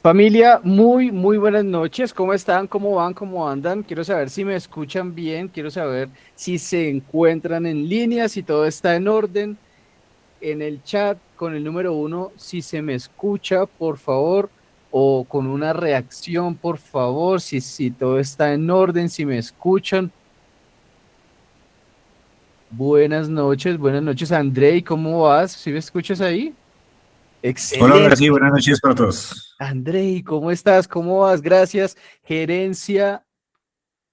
Familia, muy buenas noches. ¿Cómo están? ¿Cómo van? ¿Cómo andan? Quiero saber si me escuchan bien. Quiero saber si se encuentran en línea, si todo está en orden. En el chat con el número uno, si se me escucha, por favor, o con una reacción, por favor, si todo está en orden, si me escuchan. Buenas noches, Andrei. ¿Cómo vas? ¿Si me escuchas ahí? Hola, hola, sí, Excelente. buenas noches para todos. Andrei, ¿cómo estás? ¿Cómo vas? Gracias. Gerencia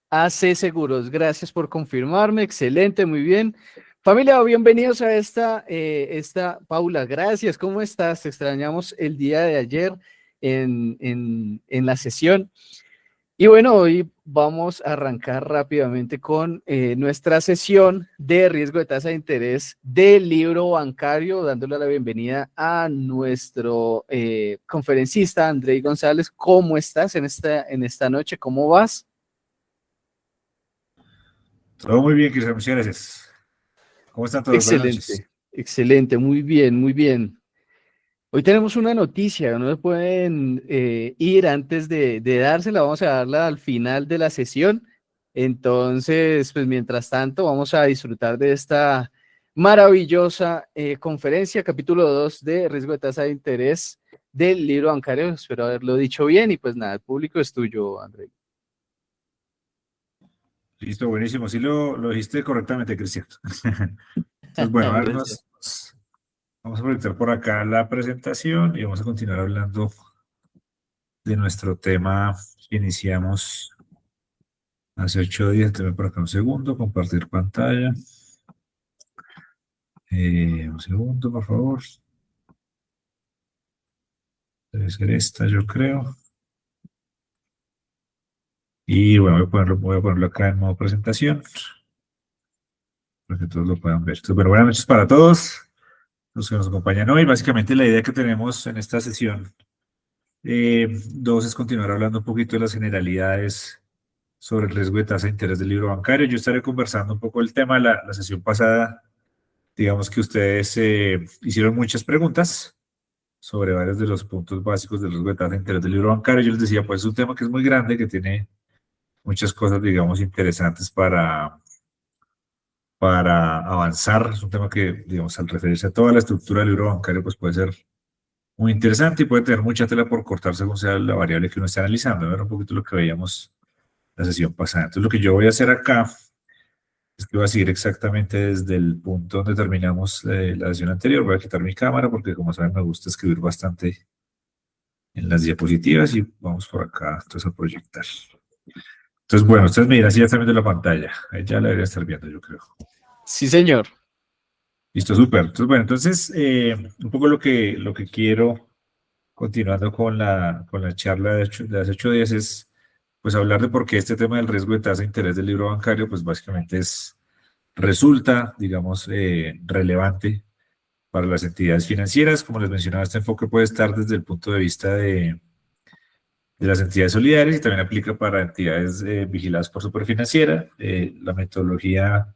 AC Seguros, gracias por confirmarme, excelente, muy bien. Familia, bienvenidos a Paula, gracias, ¿cómo estás? Te extrañamos el día de ayer en la sesión. Y bueno, hoy vamos a arrancar rápidamente con nuestra sesión de riesgo de tasa de interés del libro bancario, dándole la bienvenida a nuestro conferencista, Andrei González. ¿Cómo estás en esta noche? ¿Cómo vas? Todo muy bien, Cristian, muchas gracias. ¿Cómo están todos? Buenas noches. Excelente, excelente, muy bien, muy bien. Hoy tenemos una noticia, no se pueden ir antes de dársela, vamos a darla al final de la sesión. Entonces, pues mientras tanto, vamos a disfrutar de esta maravillosa conferencia, capítulo 2 de riesgo de tasa de interés del libro bancario. Espero haberlo dicho bien y pues nada, el público es tuyo, André. Listo, buenísimo. Sí lo dijiste correctamente, Cristian. Entonces, bueno, a ver, Gracias. vamos a proyectar por acá la presentación y vamos a continuar hablando de nuestro tema que iniciamos hace 8 días. Tengo por acá un segundo, compartir pantalla. Un segundo, por favor. Debe ser esta, yo creo. Y bueno, voy a ponerlo acá en modo presentación para que todos lo puedan ver. Entonces, bueno, buenas noches para todos los que nos acompañan hoy. Básicamente la idea que tenemos en esta sesión dos es continuar hablando un poquito de las generalidades sobre el riesgo de tasa de interés del libro bancario. Yo estaré conversando un poco el tema. La sesión pasada, digamos que ustedes hicieron muchas preguntas sobre varios de los puntos básicos del riesgo de tasa de interés del libro bancario. Yo les decía, pues es un tema que es muy grande, que tiene muchas cosas, digamos, interesantes para avanzar. Es un tema que, digamos, al referirse a toda la estructura del libro bancario, pues puede ser muy interesante y puede tener mucha tela por cortar según sea la variable que uno está analizando. Ver un poquito lo que veíamos la sesión pasada. Entonces, lo que yo voy a hacer acá es que voy a seguir exactamente desde el punto donde terminamos la sesión anterior. Voy a quitar mi cámara porque, como saben, me gusta escribir bastante en las diapositivas y vamos por acá entonces a proyectar. Entonces, bueno, ustedes me dirán si ya están viendo la pantalla. Ahí ya la debería estar viendo, yo creo. Sí, señor. Listo, súper. Entonces, bueno, entonces, un poco lo que quiero continuando con la charla de hace 8 días es pues hablar de por qué este tema del riesgo de tasa de interés del libro bancario pues básicamente resulta, digamos, relevante para las entidades financieras. Como les mencionaba, este enfoque puede estar desde el punto de vista de las entidades solidarias y también aplica para entidades vigiladas por Superfinanciera. La metodología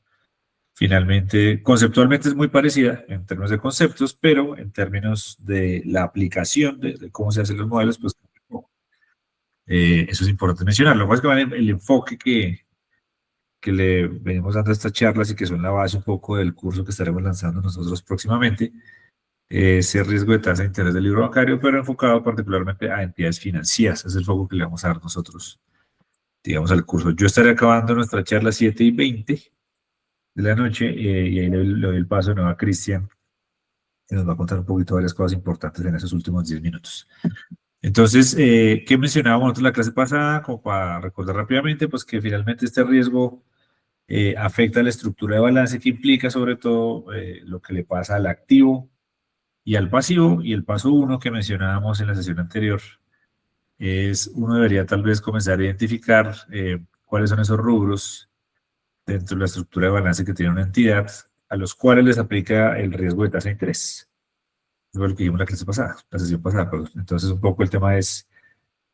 finalmente, conceptualmente es muy parecida en términos de conceptos, pero en términos de la aplicación de cómo se hacen los modelos, pues eso es importante mencionarlo. Básicamente el enfoque que le venimos dando a estas charlas y que son la base un poco del curso que estaremos lanzando nosotros próximamente, es el riesgo de tasa de interés del libro bancario, pero enfocado particularmente a entidades financieras. Ese es el foco que le vamos a dar nosotros, digamos, al curso. Yo estaré acabando nuestra charla 7:20 de la noche y ahí le doy el paso de nuevo a Cristian, que nos va a contar un poquito varias cosas importantes en esos últimos 10 minutos. Entonces, ¿qué mencionábamos nosotros en la clase pasada? Como para recordar rápidamente, pues que finalmente este riesgo afecta la estructura de balance que implica sobre todo lo que le pasa al activo y al pasivo. Y el paso uno que mencionábamos en la sesión anterior es uno debería tal vez comenzar a identificar cuáles son esos rubros dentro de la estructura de balance que tiene una entidad a los cuales les aplica el riesgo de tasa de interés. Eso fue lo que vimos en la clase pasada, la sesión pasada, perdón. Entonces, un poco el tema es,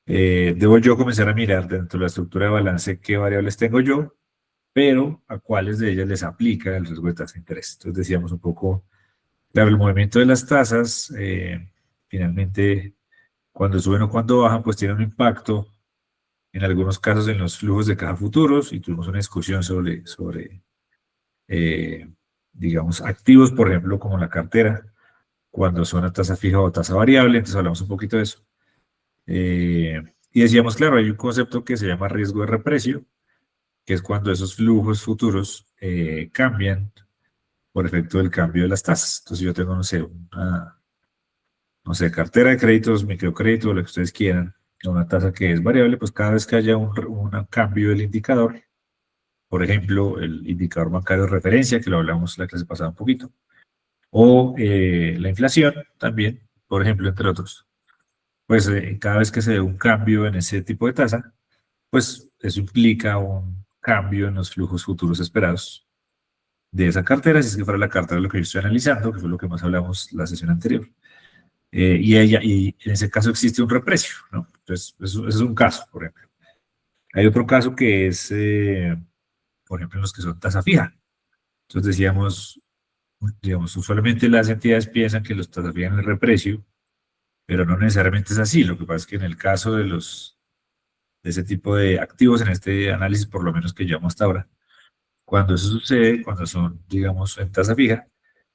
debo yo comenzar a mirar dentro de la estructura de balance qué variables tengo yo, pero a cuáles de ellas les aplica el riesgo de tasa de interés. Entonces, decíamos un poco, claro, el movimiento de las tasas finalmente cuando suben o cuando bajan, pues tienen un impacto, en algunos casos, en los flujos de caja futuros, y tuvimos una discusión sobre eh, digamos, activos, por ejemplo, como la cartera, cuando son a tasa fija o a tasa variable, entonces hablamos un poquito de eso. Y decíamos, claro, hay un concepto que se llama riesgo de reprecio, que es cuando esos flujos futuros cambian por efecto del cambio de las tasas. Entonces yo tengo, no sé, no sé, cartera de créditos, microcrédito, lo que ustedes quieran, una tasa que es variable, pues cada vez que haya un cambio del indicador, por ejemplo, el indicador bancario de referencia, que lo hablamos la clase pasada un poquito, o la inflación también, por ejemplo, entre otros, pues cada vez que se dé un cambio en ese tipo de tasa, pues eso implica un cambio en los flujos futuros esperados de esa cartera, si es que fuera la cartera de lo que yo estoy analizando, que fue lo que más hablamos la sesión anterior. Y en ese caso existe un reprecio, ¿no? Entonces, eso es un caso, por ejemplo. Hay otro caso que es, por ejemplo, en los que son tasa fija. Entonces decíamos, digamos, usualmente las entidades piensan que los tasa fija en el reprecio, pero no necesariamente es así. Lo que pasa es que en el caso de ese tipo de activos, en este análisis por lo menos que llevamos hasta ahora, cuando eso sucede, cuando son, digamos, en tasa fija,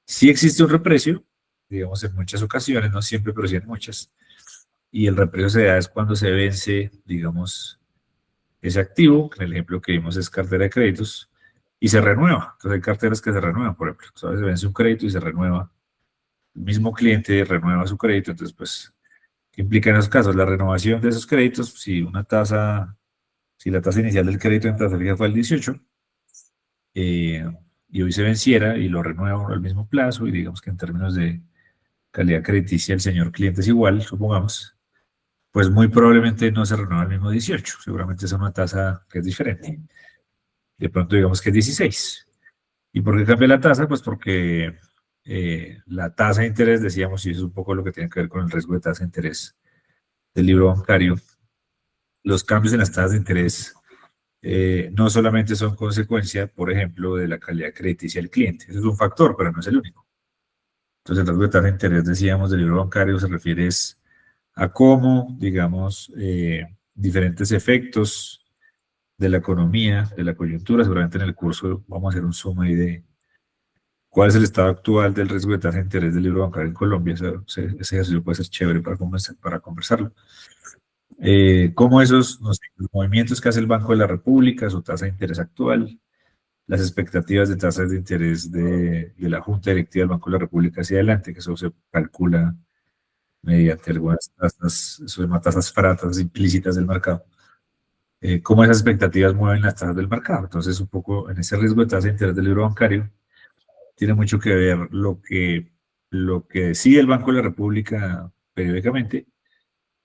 sí existe un reprecio, digamos, en muchas ocasiones, no siempre, pero sí en muchas, y el reprecio se da es cuando se vence, digamos, ese activo, que en el ejemplo que vimos es cartera de créditos, y se renueva. Entonces hay carteras que se renuevan, por ejemplo, ¿sabes? Se vence un crédito y se renueva. El mismo cliente renueva su crédito, entonces, pues, ¿qué implica en esos casos? La renovación de esos créditos, si la tasa inicial del crédito en tasa fija fue el 18, eh, y hoy se venciera y lo renueva al mismo plazo, y digamos que en términos de calidad crediticia el señor cliente es igual, supongamos, pues muy probablemente no se renueva el mismo 18, seguramente es una tasa que es diferente. De pronto digamos que es 16. ¿Y por qué cambia la tasa? Pues porque la tasa de interés, decíamos, y eso es un poco lo que tiene que ver con el riesgo de tasa de interés del libro bancario, los cambios en las tasas de interés no solamente son consecuencia, por ejemplo, de la calidad crediticia del cliente, eso es un factor, pero no es el único. Entonces, el riesgo de tasa de interés, decíamos, del libro bancario se refiere a cómo, digamos, diferentes efectos de la economía, de la coyuntura, seguramente en el curso vamos a hacer un zoom ahí de cuál es el estado actual del riesgo de tasa de interés del libro bancario en Colombia. Ese ejercicio puede ser chévere para conversarlo. Cómo esos, no sé, los movimientos que hace el Banco de la República, su tasa de interés actual, las expectativas de tasas de interés de la Junta Directiva del Banco de la República hacia adelante, que eso se calcula mediante algunas tasas, eso se llama tasas FRA, tasas implícitas del mercado. Cómo esas expectativas mueven las tasas del mercado. Entonces, un poco en ese riesgo de tasa de interés del libro bancario, tiene mucho que ver lo que decide el Banco de la República periódicamente,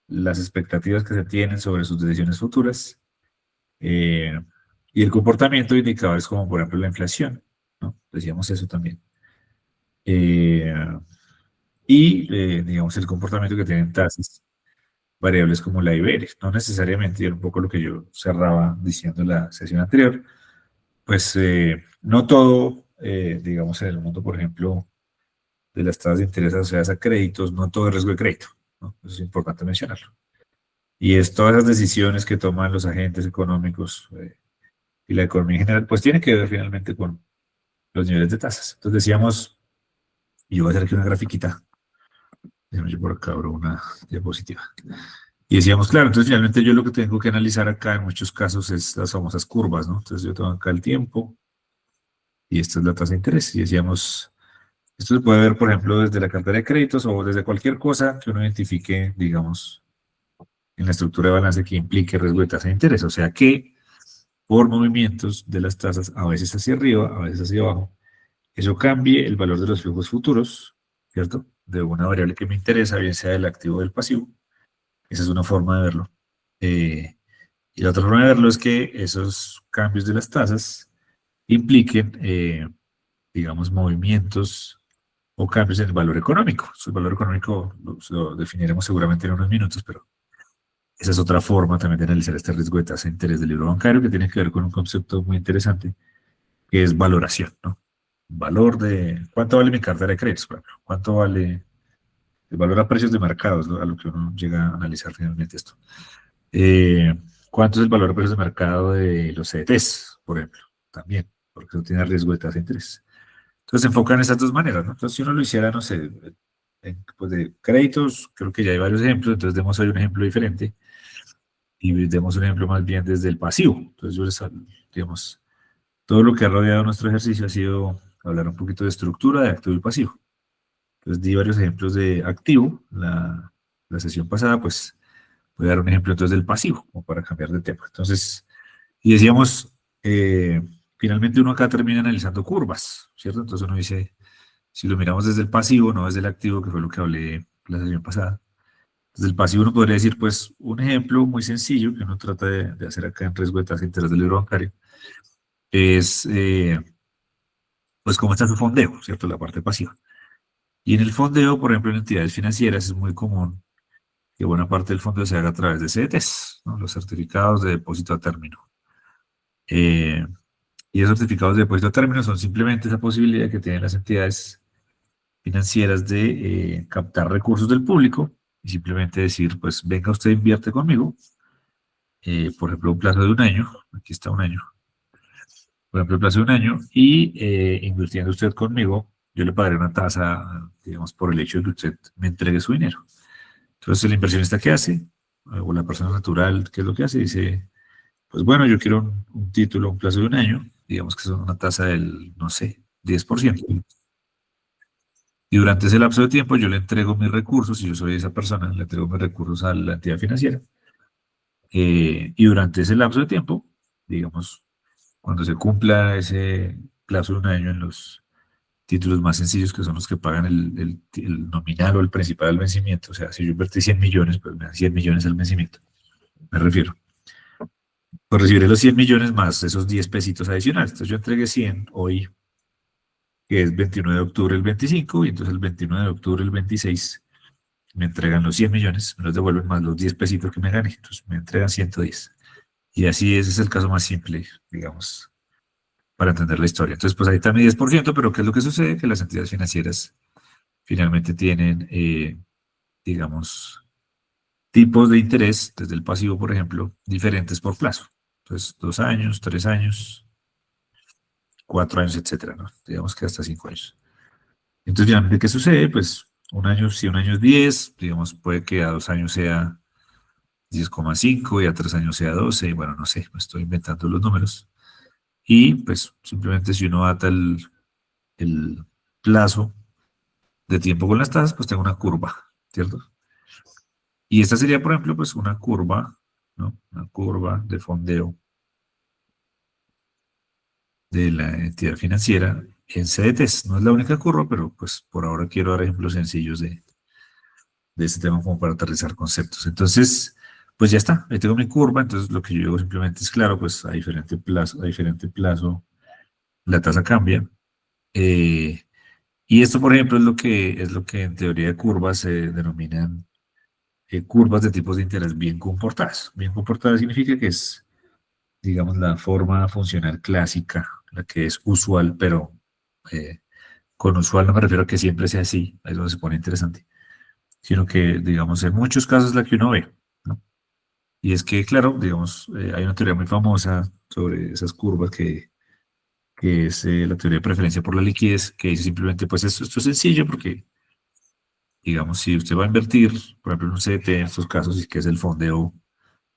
las expectativas que se tienen sobre sus decisiones futuras, eh, y el comportamiento de indicadores como por ejemplo la inflación, ¿no? Decíamos eso también. Eh, digamos el comportamiento que tienen tasas variables como la IBER, no necesariamente, y era un poco lo que yo cerraba diciendo en la sesión anterior, pues no todo, digamos en el mundo, por ejemplo, de las tasas de interés asociadas a créditos, no todo es riesgo de crédito, ¿no? Eso es importante mencionarlo. Y es todas esas decisiones que toman los agentes económicos y la economía en general, pues tiene que ver finalmente con los niveles de tasas. Entonces decíamos, y yo voy a hacer aquí una grafiquita, déjame yo por acá abro una diapositiva. Y decíamos, claro, entonces finalmente yo lo que tengo que analizar acá en muchos casos es las famosas curvas, ¿no? Entonces yo tengo acá el tiempo y esta es la tasa de interés. Y decíamos, esto se puede ver, por ejemplo, desde la cartera de créditos o desde cualquier cosa que uno identifique, digamos, en la estructura de balance que implique riesgo de tasa de interés. O sea que por movimientos de las tasas, a veces hacia arriba, a veces hacia abajo, eso cambie el valor de los flujos futuros, ¿cierto? De una variable que me interesa, bien sea del activo o del pasivo. Esa es una forma de verlo. Y la otra forma de verlo es que esos cambios de las tasas impliquen, digamos, movimientos o cambios en el valor económico. El valor económico lo definiremos seguramente en unos minutos, pero esa es otra forma también de analizar este riesgo de tasa de interés del libro bancario, que tiene que ver con un concepto muy interesante, que es valoración, ¿no? Valor de cuánto vale mi cartera de créditos, por ejemplo. ¿Cuánto vale el valor a precios de mercado, es a lo que uno llega a analizar finalmente esto. Eh, ¿Cuánto es el valor a precios de mercado de los CDTs, por ejemplo? También, porque eso tiene riesgo de tasa de interés. Entonces se enfocan en esas dos maneras, ¿no? Entonces si uno lo hiciera, no sé, pues de créditos, creo que ya hay varios ejemplos, entonces demos hoy un ejemplo diferente y demos un ejemplo más bien desde el pasivo. Entonces yo les, digamos, todo lo que ha rodeado nuestro ejercicio ha sido hablar un poquito de estructura, de activo y pasivo. Entonces di varios ejemplos de activo. La sesión pasada, pues voy a dar un ejemplo entonces del pasivo, como para cambiar de tema. Entonces, y decíamos, finalmente uno acá termina analizando curvas, ¿cierto? Entonces uno dice, si lo miramos desde el pasivo, no desde el activo, que fue lo que hablé la sesión pasada. Desde el pasivo uno podría decir, pues, un ejemplo muy sencillo que uno trata de hacer acá en riesgo de tasa de interés del libro bancario, es, pues, cómo está su fondeo, ¿cierto? La parte pasiva. Y en el fondeo, por ejemplo, en entidades financieras es muy común que buena parte del fondeo se haga a través de CDTs, ¿no? Los certificados de depósito a término. Eh, y esos certificados de depósito a término son simplemente esa posibilidad que tienen las entidades financieras de captar recursos del público y simplemente decir, pues venga usted invierte conmigo, por ejemplo, un plazo de un año, aquí está un año, por ejemplo, un plazo de un año, y invirtiendo usted conmigo, yo le pagaré una tasa, digamos, por el hecho de que usted me entregue su dinero. Entonces, el inversionista, ¿qué hace? O la persona natural, ¿qué es lo que hace? Dice, pues bueno, yo quiero un título a un plazo de un año, digamos que es una tasa del, no sé, 10%. Y durante ese lapso de tiempo yo le entrego mis recursos, si yo soy esa persona, le entrego mis recursos a la entidad financiera. Y durante ese lapso de tiempo, digamos, cuando se cumpla ese plazo de un año en los títulos más sencillos, que son los que pagan el nominal o el principal al vencimiento, o sea, si yo invertí 100 millones, pues me dan 100 millones al vencimiento, me refiero. Pues recibiré los 100 millones más esos 10 pesitos adicionales. Entonces yo entregué 100 hoy, que es 29 de octubre el 25, y entonces el 29 de octubre el 26 me entregan los 100 millones, me los devuelven más los 10 pesitos que me gané, entonces me entregan 110. Y así ese es el caso más simple, digamos, para entender la historia. Entonces, pues ahí está mi 10%, pero ¿qué es lo que sucede? Que las entidades financieras finalmente tienen, digamos, tipos de interés, desde el pasivo, por ejemplo, diferentes por plazo. Entonces, 2 años, 3 años, 4 años, etcétera, ¿no? Digamos que hasta 5 años. Entonces, finalmente, ¿qué sucede? Pues un año, si un año es 10, digamos, puede que a 2 años sea 10,5 y a 3 años sea 12, y bueno, no sé, me estoy inventando los números. Y pues simplemente si uno ata el plazo de tiempo con las tasas, pues tengo una curva, ¿cierto? Y esta sería, por ejemplo, pues una curva, ¿no? Una curva de fondeo de la entidad financiera en CDTs. No es la única curva, pero pues por ahora quiero dar ejemplos sencillos de este tema como para aterrizar conceptos. Entonces, pues ya está, ahí tengo mi curva, entonces lo que yo digo simplemente es claro, pues a diferente plazo la tasa cambia. Eh, y esto, por ejemplo, es lo que en teoría de curvas se denominan curvas de tipos de interés bien comportadas. Bien comportadas significa que es, digamos, la forma funcional clásica, la que es usual, pero con usual no me refiero a que siempre sea así, ahí es donde se pone interesante, sino que, digamos, en muchos casos la que uno ve, ¿no? Y es que, claro, digamos, hay una teoría muy famosa sobre esas curvas que es la teoría de preferencia por la liquidez, que dice simplemente, pues esto es sencillo porque, digamos, si usted va a invertir, por ejemplo, en un CDT en estos casos, y que es el fondeo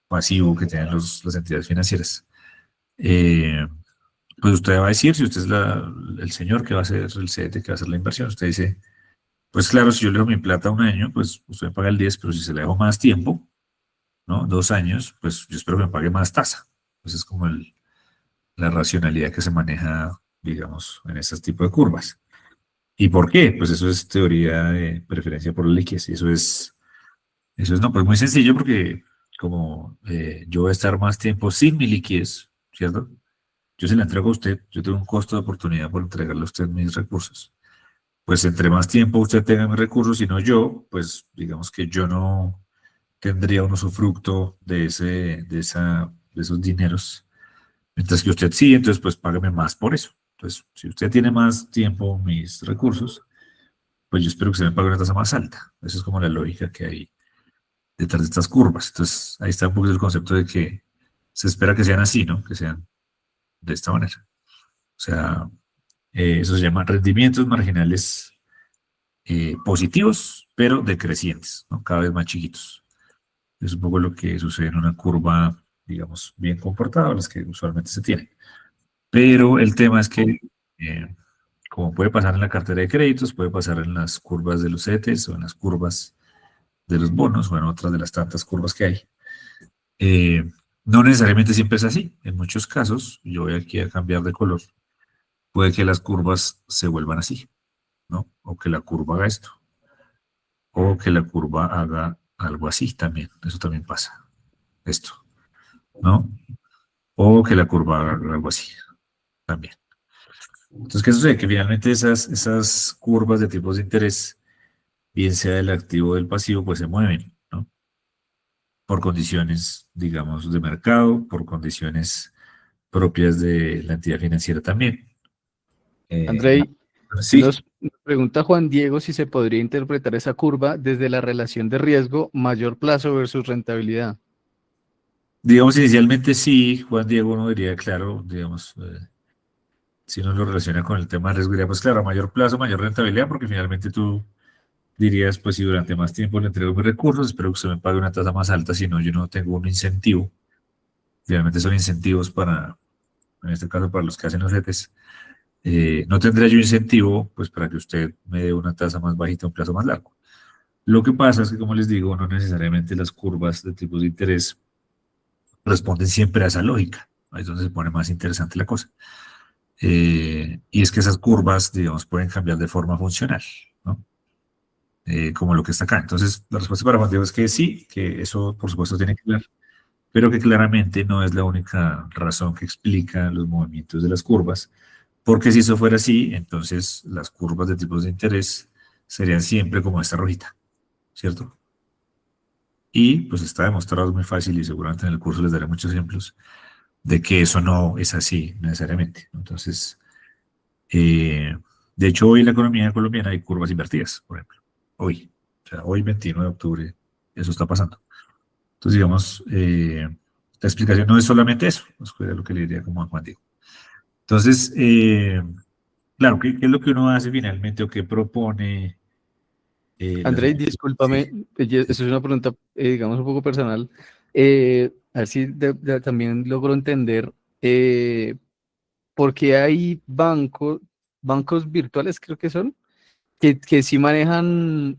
pasivo que tienen las entidades financieras, eh, pues usted va a decir, si usted es el señor que va a hacer el CDT, que va a hacer la inversión, usted dice, pues claro, si yo le dejo mi plata un año, pues usted me paga el 10, pero si se le dejo más tiempo, ¿no? 2 años, pues yo espero que me pague más tasa. Pues es como la racionalidad que se maneja, digamos, en este tipo de curvas. ¿Y por qué? Pues eso es teoría de preferencia por la liquidez. Y eso es no, pues muy sencillo porque como yo voy a estar más tiempo sin mi liquidez, ¿cierto? Yo se la entrego a usted, yo tengo un costo de oportunidad por entregarle a usted mis recursos. Pues entre más tiempo usted tenga mis recursos y no yo, pues digamos que yo no tendría un usufructo de esos dineros. Mientras que usted sí, entonces pues págame más por eso. Entonces, si usted tiene más tiempo mis recursos, pues yo espero que se me pague una tasa más alta. Esa es como la lógica que hay detrás de estas curvas. Entonces, ahí está un poco el concepto de que se espera que sean así, ¿no? Que sean de esta manera. O sea, eso se llama rendimientos marginales positivos, pero decrecientes, ¿no? Cada vez más chiquitos. Es un poco lo que sucede en una curva, digamos, bien comportada, las que usualmente se tienen. Pero el tema es que, eh, como puede pasar en la cartera de créditos, puede pasar en las curvas de los CETES o en las curvas de los bonos, o en otras de las tantas curvas que hay. Eh, no necesariamente siempre es así. En muchos casos, yo voy aquí a cambiar de color, puede que las curvas se vuelvan así, ¿no? O que la curva haga esto, o que la curva haga algo así también. Eso también pasa, esto, ¿no? O que la curva haga algo así también. Entonces, ¿qué sucede? Que finalmente esas curvas de tipos de interés, bien sea del activo o del pasivo, pues se mueven, ¿no? Por condiciones, digamos, de mercado, por condiciones propias de la entidad financiera también. Eh, Andrei, sí, nos pregunta Juan Diego si se podría interpretar esa curva desde la relación de riesgo mayor plazo versus rentabilidad. digamos, inicialmente sí, Juan Diego no diría, claro, digamos, si uno lo relaciona con el tema de riesgo, diría, pues claro, a mayor plazo, mayor rentabilidad, porque finalmente tú dirías, pues si durante más tiempo le entrego mis recursos, espero que usted me pague una tasa más alta, si no, yo no tengo un incentivo. Finalmente son incentivos para, en este caso, para los que hacen los CETES. No tendría yo incentivo, pues para que usted me dé una tasa más bajita a un plazo más largo. Lo que pasa es que, como les digo, no necesariamente las curvas de tipos de interés responden siempre a esa lógica. Ahí es donde se pone más interesante la cosa. Y es que esas curvas, digamos, pueden cambiar de forma funcional, ¿no? Como lo que está acá. Entonces, la respuesta para Juan Diego es que sí, que eso, por supuesto, tiene que ver, pero que claramente no es la única razón que explica los movimientos de las curvas, porque si eso fuera así, entonces las curvas de tipos de interés serían siempre como esta rojita, ¿cierto? Y pues está demostrado muy fácil y seguramente en el curso les daré muchos ejemplos de que eso no es así necesariamente. Entonces, eh, de hecho, hoy en la economía colombiana hay curvas invertidas, por ejemplo. Hoy, o sea, hoy 21 de octubre, eso está pasando. Entonces, digamos, la explicación no es solamente eso, es lo que le diría como a Juan Diego. Entonces, claro, ¿qué es lo que uno hace finalmente o qué propone las... Andrei, Sí, discúlpame, eso es una pregunta, digamos, un poco personal. A ver si también logro entender por qué hay bancos virtuales, creo que son, que sí manejan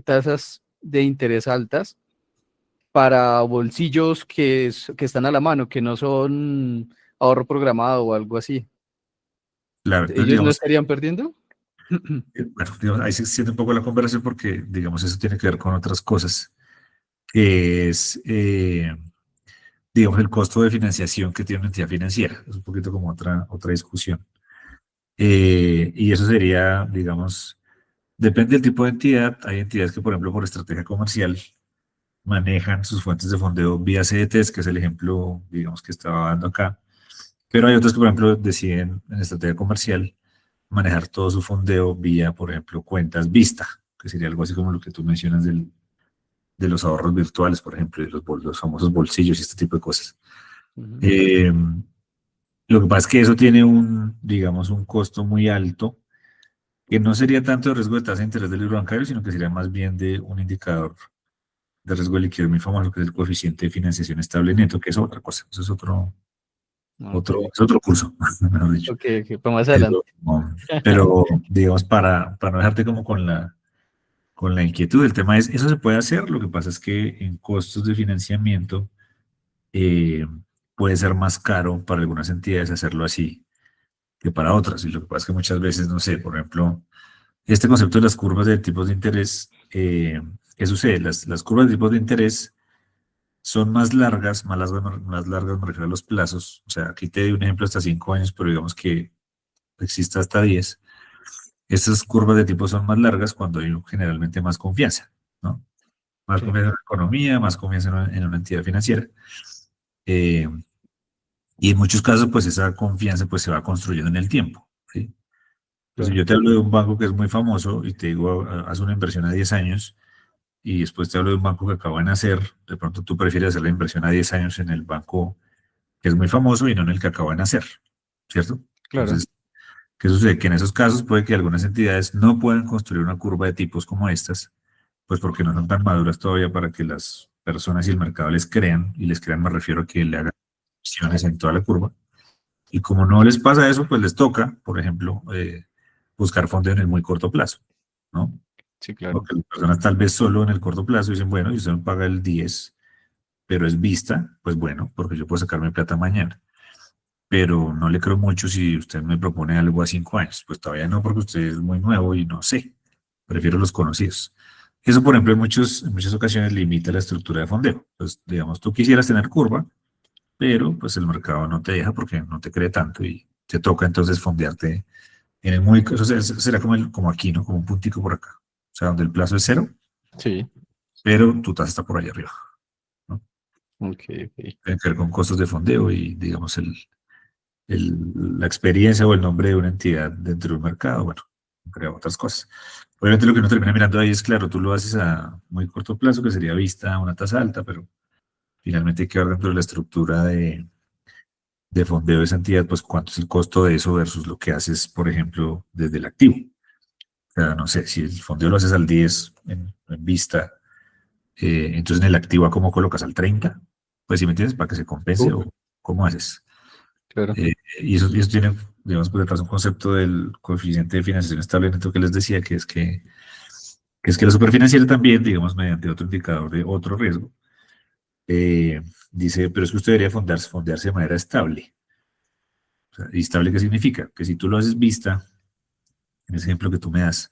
tasas de interés altas para bolsillos que están a la mano, que no son ahorro programado o algo así. claro, entonces, ¿Ellos no digamos, estarían perdiendo? bueno, digamos, ahí se extiende un poco la conversación porque, digamos, eso tiene que ver con otras cosas, que es, digamos, el costo de financiación que tiene una entidad financiera. Es un poquito como otra discusión. Y eso sería, digamos, depende del tipo de entidad. Hay entidades que, por ejemplo, por estrategia comercial, manejan sus fuentes de fondeo vía CDTs, que es el ejemplo, digamos, que estaba dando acá. Pero hay otras que, por ejemplo, deciden en estrategia comercial manejar todo su fondeo vía, por ejemplo, cuentas Vista, que sería algo así como lo que tú mencionas de los ahorros virtuales, por ejemplo, y los famosos bolsillos y este tipo de cosas. Ujú. Eh, lo que pasa es que eso tiene digamos, un costo muy alto, que no sería tanto de riesgo de tasa de interés del libro bancario, sino que sería más bien de un indicador de riesgo de liquidez muy famoso, que es el coeficiente de financiación estable neto, que es otra cosa. Eso es Ok, es otro curso, mejor dicho. ok, ok, para más Pero, adelante. digamos, para no dejarte como con la inquietud, el tema es, eso se puede hacer, lo que pasa es que en costos de financiamiento eh, puede ser más caro para algunas entidades hacerlo así que para otras. Y lo que pasa es que muchas veces, no sé, por ejemplo, este concepto de las curvas de tipos de interés, ¿qué sucede? Las curvas de tipos de interés son más largas me refiero a los plazos. O sea, aquí te doy un ejemplo hasta 5 años, pero digamos que existe hasta 10. Estas curvas de tipo son más largas cuando hay generalmente más confianza, ¿no? Más Sí. confianza en la economía, más confianza en una entidad financiera. Eh, y en muchos casos, pues esa confianza pues se va construyendo en el tiempo, ¿sí? Pues si claro, yo te hablo de un banco que es muy famoso y te digo, haz una inversión a 10 años y después te hablo de un banco que acaba de nacer, de pronto tú prefieres hacer la inversión a 10 años en el banco que es muy famoso y no en el que acaba de nacer, ¿cierto? claro, Entonces, ¿qué sucede? Que en esos casos puede que algunas entidades no puedan construir una curva de tipos como estas, pues porque no son tan maduras todavía para que las personas y el mercado les crean, y les crean me refiero a que le hagan acciones en toda la curva. Y como no les pasa eso, pues les toca, por ejemplo, buscar fondos en el muy corto plazo, ¿no? sí, claro. Porque las personas tal vez solo en el corto plazo dicen, bueno, si usted me paga el 10 pero es vista, pues bueno, porque yo puedo sacar mi plata mañana. Pero no le creo mucho si usted me propone algo a 5 años. Pues todavía no, porque usted es muy nuevo y no sé. Prefiero los conocidos. Eso, por ejemplo, en muchas ocasiones limita la estructura de fondeo. Pues, digamos, tú quisieras tener curva, pero pues el mercado no te deja porque no te cree tanto y te toca entonces fondearte en el muy, eso será como, como aquí, ¿no? Como un puntico por acá. O sea, donde el plazo es cero, Sí, pero tu tasa está por allá arriba, ¿no? ok, ok. Tiene que ver con costos de fondeo y, digamos, la experiencia o el nombre de una entidad dentro del mercado, bueno, entre otras cosas. Obviamente lo que uno termina mirando ahí es, claro, tú lo haces a muy corto plazo, que sería vista una tasa alta, pero finalmente hay que ver dentro de la estructura de fondeo de esa entidad, pues cuánto es el costo de eso versus lo que haces, por ejemplo, desde el activo. O sea, no sé, si el fondeo lo haces al 10 en vista, entonces en el activo, ¿a cómo colocas al 30? Pues si me entiendes, para que se compense Uf, o cómo haces. claro, Y eso tiene, digamos, por detrás un concepto del coeficiente de financiación estable neto que les decía, que es que la superfinanciera también, digamos, mediante otro indicador de otro riesgo, eh, dice, pero es que usted debería fondearse de manera estable. O sea, ¿y estable qué significa? Que si tú lo haces vista, en ese ejemplo que tú me das,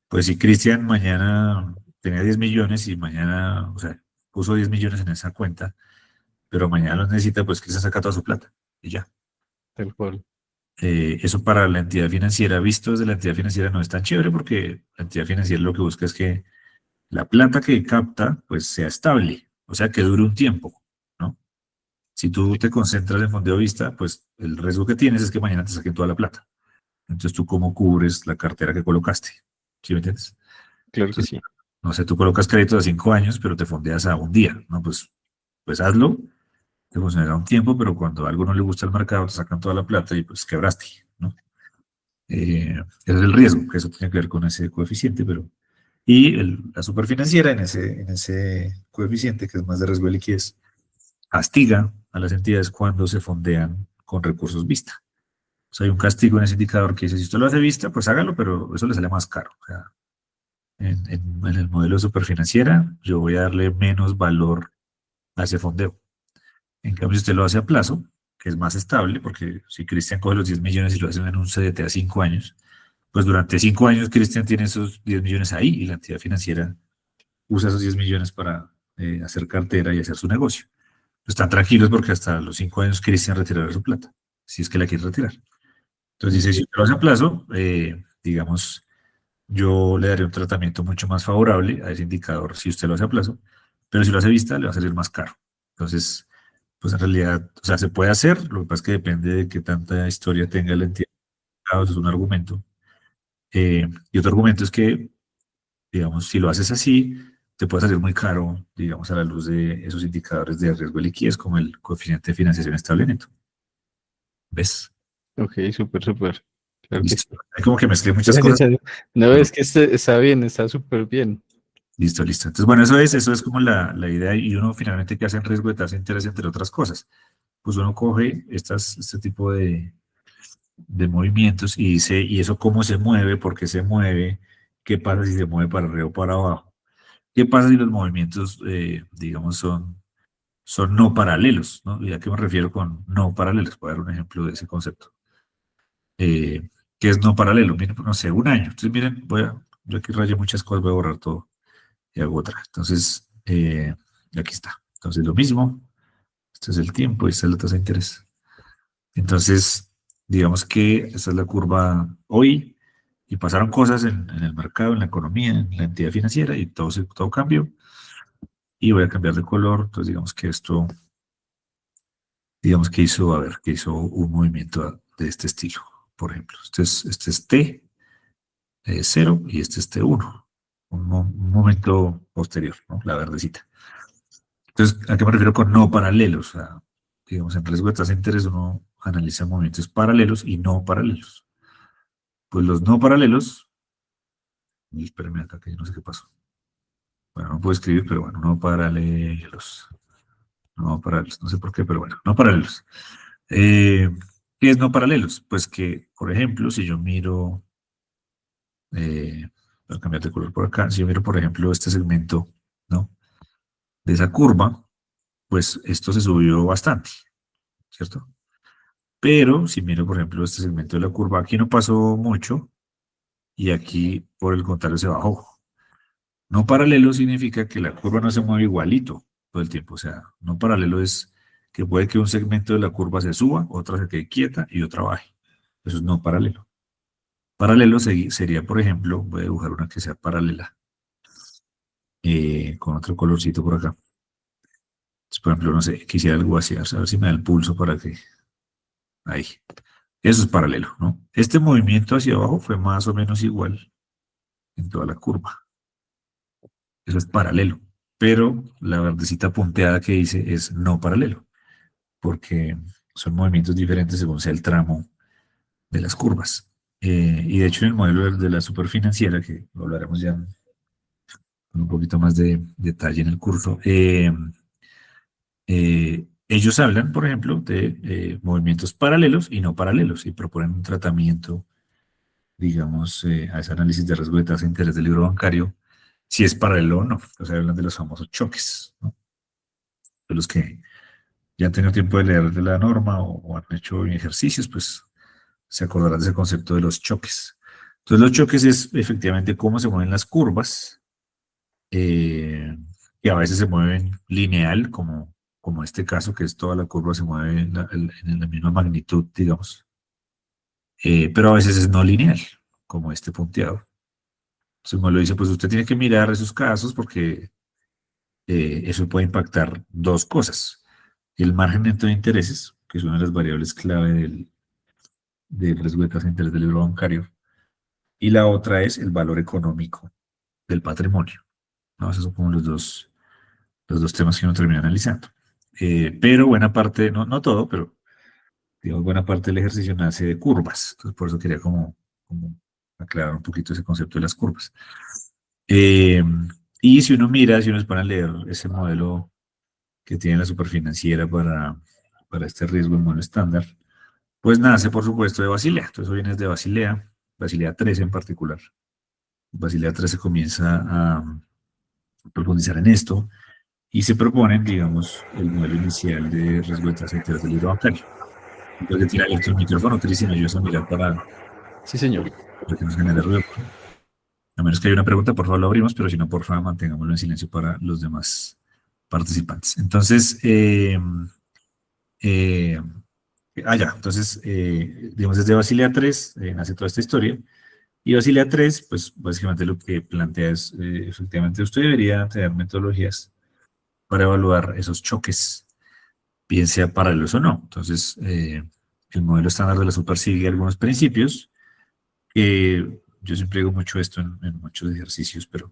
pues si Cristian mañana tenía 10 millones y mañana, o sea, puso 10 millones en esa cuenta, pero mañana los necesita, pues Cristian saca toda su plata y ya. tal cual. Eso para la entidad financiera, visto desde la entidad financiera, no es tan chévere porque la entidad financiera lo que busca es que la plata que capta pues sea estable, o sea, que dure un tiempo, ¿no? Si tú te concentras en fondeo vista, pues el riesgo que tienes es que mañana te saquen toda la plata. Entonces, ¿tú cómo cubres la cartera que colocaste? ¿Sí me entiendes? Claro que Entonces, sí. no sé, tú colocas crédito a 5 años, pero te fondeas a un día, ¿no? Pues hazlo, te funcionará un tiempo, pero cuando a algo no le gusta el mercado, te sacan toda la plata y pues quebraste, ¿no? Ese es el riesgo, que eso tiene que ver con ese coeficiente, pero... Y la superfinanciera en ese coeficiente, que es más de riesgo de liquidez, castiga a las entidades cuando se fondean con recursos vista. O sea, hay un castigo en ese indicador que dice, si usted lo hace vista, pues hágalo, pero eso le sale más caro. O sea, en el modelo de superfinanciera, yo voy a darle menos valor a ese fondeo. En cambio, si usted lo hace a plazo, que es más estable, porque si Cristian coge los 10 millones y lo hace en un CDT a 5 años, pues durante 5 años Cristian tiene esos 10 millones ahí y la entidad financiera usa esos 10 millones para hacer cartera y hacer su negocio. Están tranquilos porque hasta los 5 años Cristian retirará su plata, si es que la quiere retirar. Entonces dice, Ok, si usted lo hace a plazo, digamos, yo le daré un tratamiento mucho más favorable a ese indicador si usted lo hace a plazo, pero si lo hace a vista, le va a salir más caro. Entonces, pues en realidad, o sea, se puede hacer, lo que pasa es que depende de qué tanta historia tenga la entidad. Eso es un argumento. Y otro argumento es que, digamos, si lo haces así, te puede salir muy caro, digamos, a la luz de esos indicadores de riesgo de liquidez, como el coeficiente de financiación estable neto. ¿Ves? ok, súper, súper. Claro que sí. Listo. Hay como que mezclé muchas Gracias. cosas, No, pero es que está bien, está súper bien. listo, listo. Entonces, bueno, eso es como la idea y uno finalmente que hace en riesgo de tasa de interés, entre otras cosas. Pues uno coge este tipo de movimientos y dice, ¿y eso cómo se mueve? ¿Por qué se mueve? ¿Qué pasa si se mueve para arriba o para abajo? ¿Qué pasa si los movimientos, digamos, son no paralelos? ¿No? ¿Y a qué me refiero con no paralelos? Voy a dar un ejemplo de ese concepto. Eh, ¿Qué es no paralelo? Miren, no sé, un año. Entonces, miren, yo aquí rayé muchas cosas, voy a borrar todo y hago otra. Entonces, aquí está. Entonces, lo mismo. Este es el tiempo y esta es la tasa de interés. Entonces, digamos que esta es la curva hoy y pasaron cosas en el mercado, en la economía, en la entidad financiera y todo cambió. Y voy a cambiar de color. Entonces, digamos que esto, digamos que hizo, a ver, que hizo un movimiento de este estilo, por ejemplo. Este es T. 0 y este es T1, un momento posterior, ¿no? La verdecita. Entonces, ¿a qué me refiero con no paralelos? O sea, digamos, en riesgo de tasa de interés uno analiza movimientos paralelos y no paralelos. Pues los no paralelos, y espérenme acá que yo no sé qué pasó. Bueno, no puedo escribir, pero bueno, no paralelos. No paralelos, no sé por qué, pero bueno, no paralelos. ¿Qué es no paralelos? Pues que, por ejemplo, si yo miro, voy a cambiar de color por acá, si yo miro, por ejemplo, este segmento, ¿no? De esa curva, pues esto se subió bastante, ¿cierto? Pero si miro, por ejemplo, este segmento de la curva, aquí no pasó mucho y aquí, por el contrario, se bajó. No paralelo significa que la curva no se mueve igualito todo el tiempo. O sea, no paralelo es que puede que un segmento de la curva se suba, otra se quede quieta y otra baje. Eso es no paralelo. Paralelo sería, por ejemplo, voy a dibujar una que sea paralela con otro colorcito por acá. Entonces, por ejemplo, no sé, quisiera algo así, a ver si me da el pulso para que... Ahí. Eso es paralelo, ¿no? Este movimiento hacia abajo fue más o menos igual en toda la curva. Eso es paralelo. Pero la verdecita punteada que hice es no paralelo, porque son movimientos diferentes según sea el tramo de las curvas. Y de hecho en el modelo de la superfinanciera, que lo hablaremos ya con un poquito más de detalle en el curso, ellos hablan, por ejemplo, de movimientos paralelos y no paralelos y proponen un tratamiento, digamos, a ese análisis de riesgo de tasa de interés del libro bancario, si es paralelo o no. Entonces hablan de los famosos choques, ¿no? De los que ya han tenido tiempo de leer de la norma o han hecho ejercicios, pues se acordarán de ese concepto de los choques. Entonces los choques es efectivamente cómo se mueven las curvas, que a veces se mueven lineal, como este caso, que es toda la curva se mueve en la misma magnitud, digamos, pero a veces es no lineal, como este punteado. Entonces me lo dice, pues usted tiene que mirar esos casos porque eso puede impactar dos cosas. El margen neto de intereses, que es una de las variables clave del riesgo de tasa de interés del libro bancario, y la otra es el valor económico del patrimonio, ¿no? Esos son como los dos temas que uno termina analizando. Pero buena parte, no, no todo, pero digamos, buena parte del ejercicio nace de curvas. Entonces, por eso quería como aclarar un poquito ese concepto de las curvas. Eh, y si uno mira, si uno se pone a leer ese modelo que tiene la superfinanciera para este riesgo, el modelo estándar, pues nace, por supuesto, de Basilea. Entonces, eso viene de Basilea, Basilea 13 en particular. Basilea 13 comienza a profundizar en esto y se proponen, digamos, el modelo inicial de riesgo de tasa de interés del libro bancario. Entonces, tiene abierto el micrófono, Cris, y me ayudas a mirar Sí, señor. para que no se genere ruido. A menos que haya una pregunta, por favor lo abrimos, pero si no, por favor mantengámoslo en silencio para los demás participantes. Entonces, eh, ya, entonces, digamos, desde Basilea 3 nace toda esta historia. Y Basilea 3, pues básicamente lo que plantea es, efectivamente, usted debería tener metodologías para evaluar esos choques, bien sea paralelos o no. Entonces, el modelo estándar de la super sigue algunos principios, que yo siempre digo mucho esto en muchos ejercicios, pero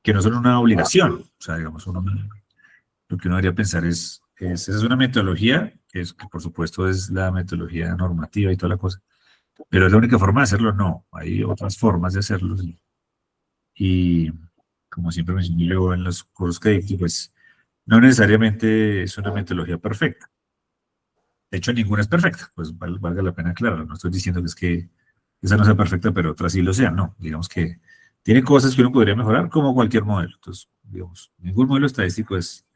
que no son una obligación. O sea, digamos, lo que uno debería pensar esa es una metodología, que por supuesto es la metodología normativa y toda la cosa, pero es la única forma de hacerlo, no. Hay otras formas de hacerlo. Y como siempre mencioné luego en los cursos que dicto, pues no necesariamente es una metodología perfecta. De hecho, ninguna es perfecta, pues valga la pena aclarar. No estoy diciendo que es que esa no sea perfecta, pero otra sí lo sea. No, digamos que tiene cosas que uno podría mejorar como cualquier modelo. Entonces, digamos, ningún modelo estadístico es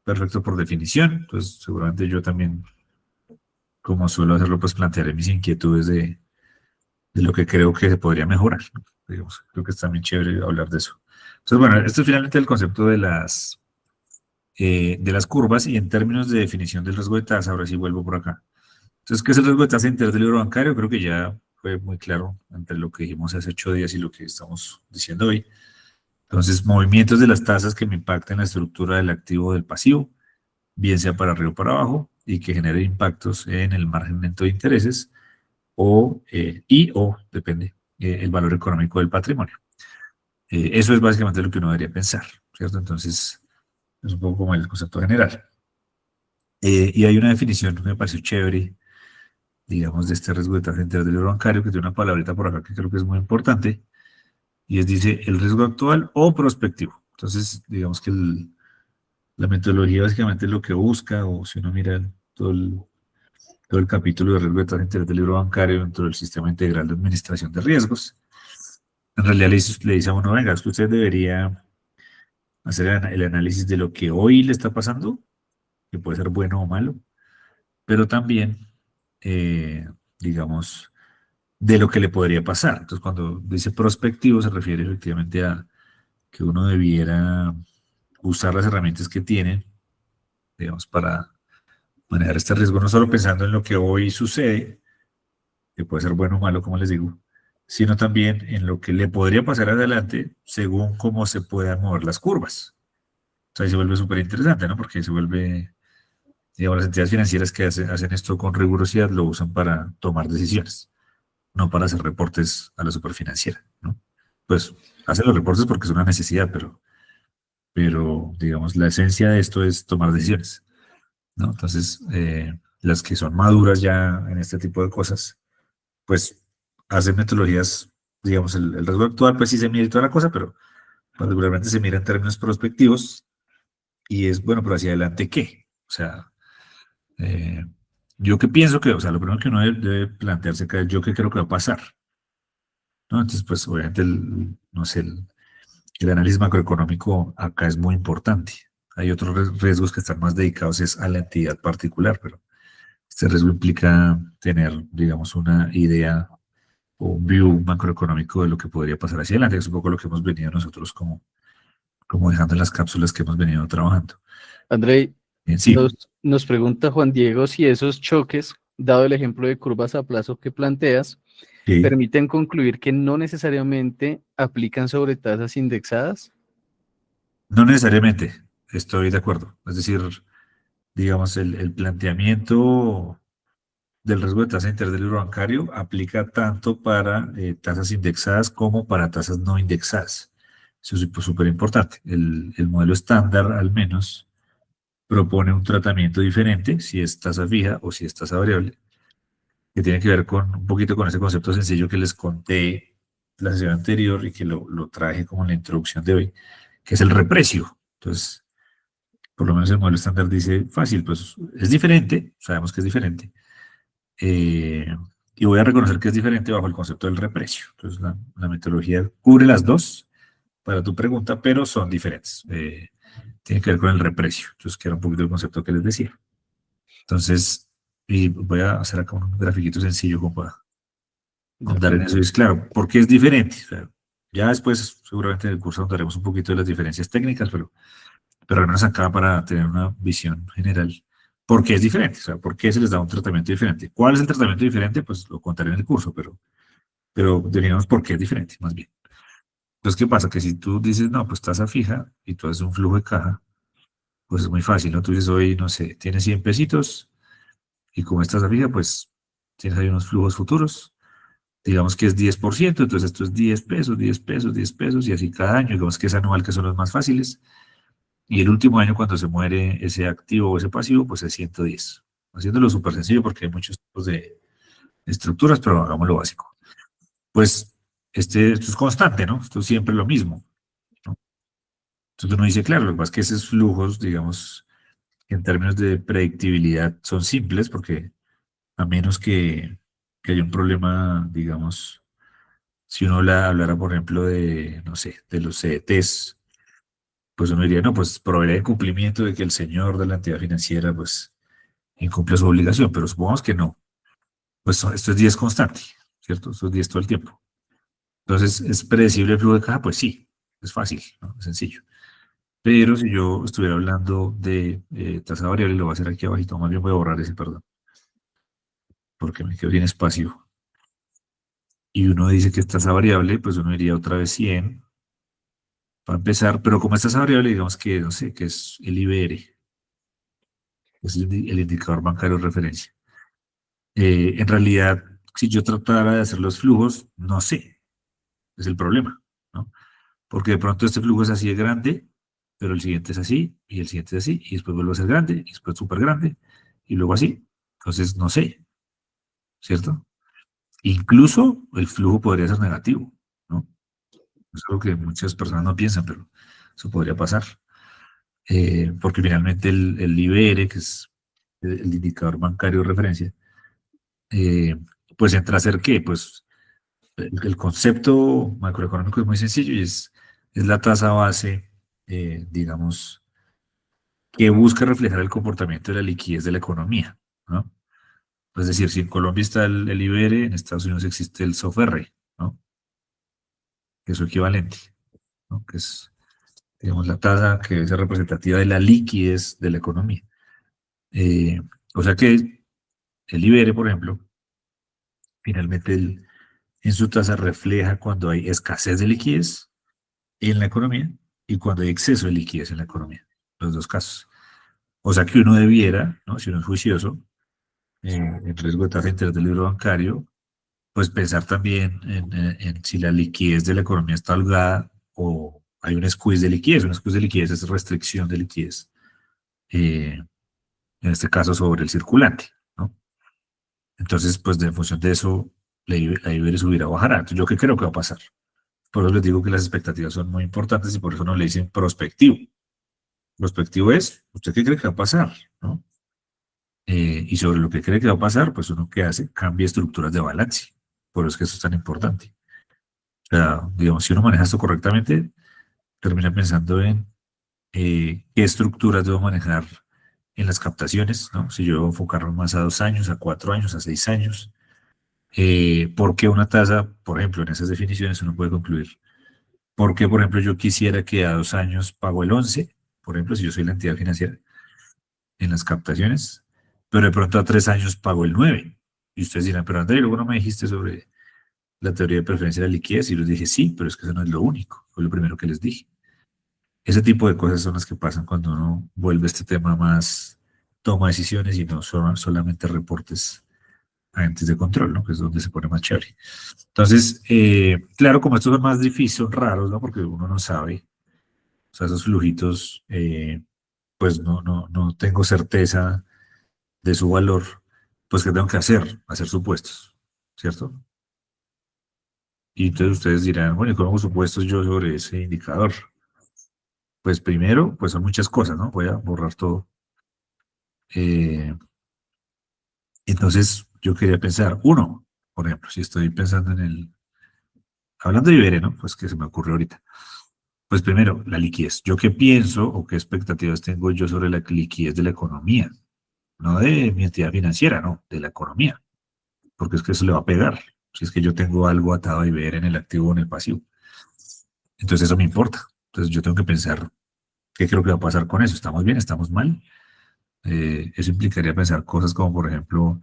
perfecto por definición. Entonces, seguramente yo también, como suelo hacerlo, pues plantearé mis inquietudes de lo que creo que se podría mejorar, ¿no? Digamos, creo que es también chévere hablar de eso. Entonces, bueno, esto es finalmente el concepto de las curvas y en términos de definición del riesgo de tasa, ahora sí vuelvo por acá. Entonces, ¿qué es el riesgo de tasa de interés del libro bancario? Creo que ya fue muy claro entre lo que dijimos hace 8 días y lo que estamos diciendo hoy. Entonces, movimientos de las tasas que me impacten la estructura del activo o del pasivo, bien sea para arriba o para abajo, y que genere impactos en el margen neto de intereses, o, depende, el valor económico del patrimonio. Eso es básicamente lo que uno debería pensar, ¿cierto? Entonces, es un poco como el concepto general. Y hay una definición que me pareció chévere, digamos, de este riesgo de tasa de interés del libro bancario, que tiene una palabrita por acá que creo que es muy importante, y dice el riesgo actual o prospectivo. Entonces, digamos que la metodología básicamente lo que busca, o si uno mira todo el capítulo de riesgo de tasa de interés del libro bancario dentro del sistema integral de administración de riesgos, en realidad le dice a uno, venga, es que usted debería hacer el análisis de lo que hoy le está pasando, que puede ser bueno o malo, pero también, digamos, de lo que le podría pasar. Entonces, cuando dice prospectivo, se refiere efectivamente a que uno debiera usar las herramientas que tiene, digamos, para manejar este riesgo, no solo pensando en lo que hoy sucede, que puede ser bueno o malo, como les digo, sino también en lo que le podría pasar adelante según cómo se puedan mover las curvas. Entonces ahí se vuelve súper interesante, ¿no? Porque se vuelve, digamos, las entidades financieras que hacen esto con rigurosidad lo usan para tomar decisiones, no para hacer reportes a la superfinanciera, ¿no? Pues hacen los reportes porque es una necesidad, pero digamos, la esencia de esto es tomar decisiones, ¿no? Entonces, las que son maduras ya en este tipo de cosas, pues hacen metodologías, digamos, el riesgo actual, pues sí se mide y toda la cosa, pero particularmente se mira en términos prospectivos y es, bueno, pero hacia adelante, ¿qué? O sea, eh, yo que pienso que, o sea, lo primero que uno debe plantearse acá es yo qué creo que va a pasar, ¿no? Entonces, pues obviamente, no sé, el análisis macroeconómico acá es muy importante. Hay otros riesgos que están más dedicados es a la entidad particular, pero este riesgo implica tener, digamos, una idea o un view macroeconómico de lo que podría pasar hacia adelante. Es un poco lo que hemos venido nosotros como dejando en las cápsulas que hemos venido trabajando. Andrei, Sí, nos pregunta Juan Diego si esos choques, dado el ejemplo de curvas a plazo que planteas, sí, permiten concluir que no necesariamente aplican sobre tasas indexadas. no necesariamente estoy de acuerdo. Es decir, digamos, el planteamiento del riesgo de tasa de interés del libro bancario aplica tanto para tasas indexadas como para tasas no indexadas. Eso es pues, súper importante. El modelo estándar, al menos, propone un tratamiento diferente si es tasa fija o si es tasa variable, que tiene que ver con un poquito con ese concepto sencillo que les conté la sesión anterior y que lo traje como en la introducción de hoy, que es el reprecio. Entonces, por lo menos el modelo estándar dice fácil, pues es diferente, sabemos que es diferente, eh, y voy a reconocer que es diferente bajo el concepto del reprecio. Entonces, la metodología cubre las dos para tu pregunta, pero son diferentes. Tiene que ver con el reprecio. Entonces, que era un poquito el concepto que les decía. Entonces, y voy a hacer acá un grafiquito sencillo como para De ahondar en acuerdo. eso. Y es claro, ¿por qué es diferente? O sea, ya después, seguramente en el curso ahondaremos un poquito de las diferencias técnicas, pero al menos acá para tener una visión general. ¿Por qué es diferente? O sea, ¿por qué se les da un tratamiento diferente? ¿Cuál es el tratamiento diferente? Pues lo contaré en el curso, pero definamos por qué es diferente, más bien. Entonces, ¿qué pasa? Que si tú dices, no, pues tasa fija y tú haces un flujo de caja, pues es muy fácil, ¿no? Tú dices, hoy, no sé, tienes 100 pesitos y como es tasa fija, pues tienes ahí unos flujos futuros. Digamos que es 10%, entonces esto es 10 pesos, 10 pesos, 10 pesos y así cada año. Digamos que es anual, que son los más fáciles. Y el último año, cuando se muere ese activo o ese pasivo, pues es 110. Haciéndolo súper sencillo porque hay muchos tipos de estructuras, pero hagamos lo básico. Pues esto es constante, ¿no? Esto es siempre lo mismo, ¿no? Entonces uno dice, claro, lo que pasa es que esos flujos, digamos, en términos de predictibilidad son simples porque a menos que haya un problema, digamos, si uno hablara, por ejemplo, de, no sé, de los CDTs, pues uno diría, no, pues probabilidad de cumplimiento de que el señor de la entidad financiera, pues, incumple su obligación, pero supongamos que no. Pues esto es 10 constante, ¿cierto? Esto es 10 todo el tiempo. Entonces, ¿es predecible el flujo de caja? Pues sí, es fácil, ¿no? Es sencillo. Pero si yo estuviera hablando de tasa variable, lo voy a hacer aquí abajito, más bien voy a borrar ese, perdón, porque me quedo sin espacio. Y uno dice que es tasa variable, pues uno iría otra vez 100 para empezar, pero como es tasa variable, digamos que, no sé, que es el IBR, es el indicador bancario de referencia. En realidad, si yo tratara de hacer los flujos, no sé, es el problema, ¿no? Porque de pronto este flujo es así de grande, pero el siguiente es así, y el siguiente es así, y después vuelve a ser grande, y después súper grande, y luego así. Entonces, no sé, ¿cierto? Incluso el flujo podría ser negativo, ¿no? Es algo que muchas personas no piensan, pero eso podría pasar. Porque finalmente el Libere, que es el indicador bancario de referencia, eh, pues entra a ser qué, pues el concepto macroeconómico es muy sencillo y es la tasa base, digamos, que busca reflejar el comportamiento de la liquidez de la economía, ¿no? Es decir, si en Colombia está el Ibere, en Estados Unidos existe el SOFR, ¿no? Que es su equivalente, ¿no? Que es, digamos, la tasa que es representativa de la liquidez de la economía. Eh, o sea que el Ibere, por ejemplo, finalmente en su tasa refleja cuando hay escasez de liquidez en la economía y cuando hay exceso de liquidez en la economía, los dos casos. O sea que uno debiera, ¿no? Si uno es juicioso, en riesgo de tasa de interés del libro bancario, pues pensar también en si la liquidez de la economía está holgada o hay un squeeze de liquidez. Un squeeze de liquidez es restricción de liquidez, eh, en este caso sobre el circulante, ¿no? Entonces, pues en función de eso, la IBR subirá o bajará. Entonces, ¿yo qué creo que va a pasar? Por eso les digo que las expectativas son muy importantes y por eso no le dicen prospectivo. Prospectivo es, ¿usted qué cree que va a pasar? ¿No? Y sobre lo que cree que va a pasar, pues uno qué hace, cambia estructuras de balance. Por eso es que eso es tan importante. O sea, digamos, si uno maneja esto correctamente, termina pensando en qué estructuras debo manejar en las captaciones, ¿no? Si yo debo enfocarme más a 2 años, a 4 años, a 6 años. ¿Por qué una tasa, por ejemplo, en esas definiciones uno puede concluir? ¿Por qué, por ejemplo, yo quisiera que a 2 años pago el 11, por ejemplo, si yo soy la entidad financiera en las captaciones, pero de pronto a 3 años pago el 9? Y ustedes dirán, pero André, luego no me dijiste sobre la teoría de preferencia de la liquidez. Y les dije, sí, pero es que eso no es lo único, fue lo primero que les dije. Ese tipo de cosas son las que pasan cuando uno vuelve este tema más toma decisiones y no son solamente reportes agentes de control, ¿no? Que es donde se pone más chévere. Entonces, claro, como estos son más difíciles, son raros, ¿no? Porque uno no sabe, o sea, esos flujitos, pues no tengo certeza de su valor, pues ¿qué tengo que hacer? Hacer supuestos, ¿cierto? Y entonces ustedes dirán, bueno, ¿y cómo hago supuestos yo sobre ese indicador? Pues primero, pues son muchas cosas, ¿no? Voy a borrar todo. Eh, entonces, yo quería pensar, uno, por ejemplo, si estoy pensando hablando de Ibere, ¿no? Pues que se me ocurrió ahorita. Pues primero, la liquidez. ¿Yo qué pienso o qué expectativas tengo yo sobre la liquidez de la economía? No de mi entidad financiera, no, de la economía. Porque es que eso le va a pegar. Si es que yo tengo algo atado a Ibere en el activo o en el pasivo. Entonces eso me importa. Entonces yo tengo que pensar qué creo que va a pasar con eso. ¿Estamos bien? ¿Estamos mal? Eso implicaría pensar cosas como, por ejemplo,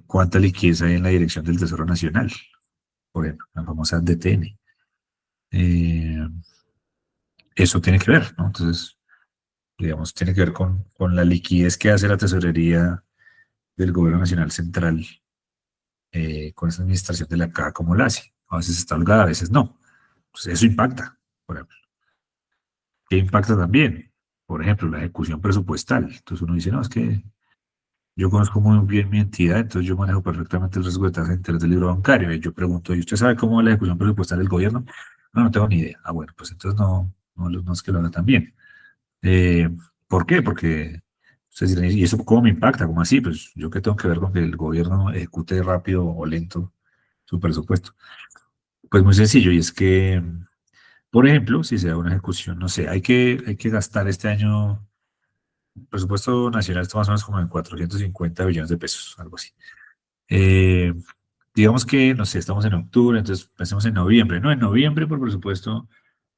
cuánta liquidez hay en la dirección del Tesoro Nacional, por ejemplo, la famosa DTN. Eh, Eso tiene que ver, ¿no? Entonces, digamos, tiene que ver con la liquidez que hace la tesorería del Gobierno Nacional Central con esa administración de la caja como la hace. A veces está holgada, a veces no. Entonces, eso impacta, por ejemplo. ¿Qué impacta también? Por ejemplo, la ejecución presupuestal. Entonces uno dice, no, es que yo conozco muy bien mi entidad, entonces yo manejo perfectamente el riesgo de tasa de interés del libro bancario. Y yo pregunto, ¿y usted sabe cómo es la ejecución presupuestal del gobierno? No, no tengo ni idea. Ah, bueno, pues entonces no es que lo haga tan bien. Eh, ¿Por qué? Porque ustedes dirán, ¿y eso cómo me impacta? ¿Cómo así? Pues yo qué tengo que ver con que el gobierno ejecute rápido o lento su presupuesto. Pues muy sencillo, y es que, por ejemplo, si se da una ejecución, no sé, hay que gastar este año, el presupuesto nacional está más o menos como en 450 billones de pesos, algo así. Eh, digamos que, no sé, estamos en octubre, entonces pensemos en noviembre, ¿no? En noviembre, por presupuesto,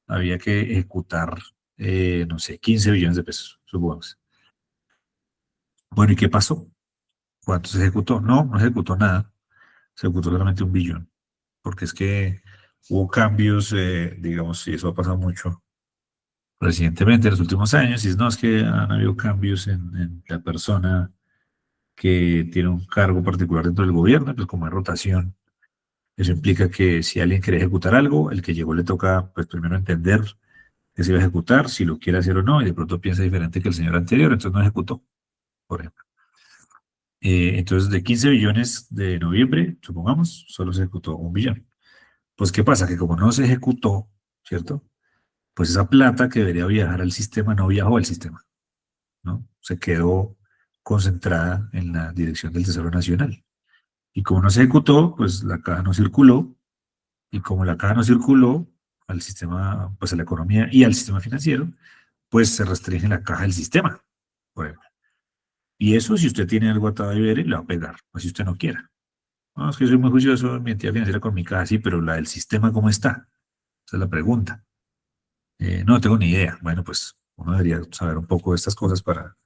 había que ejecutar, no sé, 15 billones de pesos, supongamos. Bueno, ¿y qué pasó? ¿Cuánto se ejecutó? No se ejecutó nada, se ejecutó solamente 1 billón, porque es que hubo cambios, digamos, y eso ha pasado mucho recientemente en los últimos años, y es, no, es que han habido cambios en la persona que tiene un cargo particular dentro del gobierno, pues como es rotación, eso implica que si alguien quiere ejecutar algo, el que llegó le toca, pues primero entender que se iba a ejecutar, si lo quiere hacer o no, y de pronto piensa diferente que el señor anterior, entonces no ejecutó, por ejemplo. Entonces, de 15 billones de noviembre, supongamos, solo se ejecutó 1 billón. Pues, ¿qué pasa? Que como no se ejecutó, ¿cierto? Pues esa plata que debería viajar al sistema no viajó al sistema, ¿no? Se quedó concentrada en la dirección del Tesoro Nacional. Y como no se ejecutó, pues la caja no circuló, y como la caja no circuló al sistema, pues a la economía y al sistema financiero, pues se restringe la caja del sistema, por ejemplo. Y eso, si usted tiene algo atado a Ibere, le va a pegar, o si usted no quiera. No, es que soy muy juicioso en mi entidad financiera con mi caja, sí, pero la del sistema, ¿cómo está? Esa es la pregunta. No tengo ni idea. Bueno, pues uno debería saber un poco de estas cosas para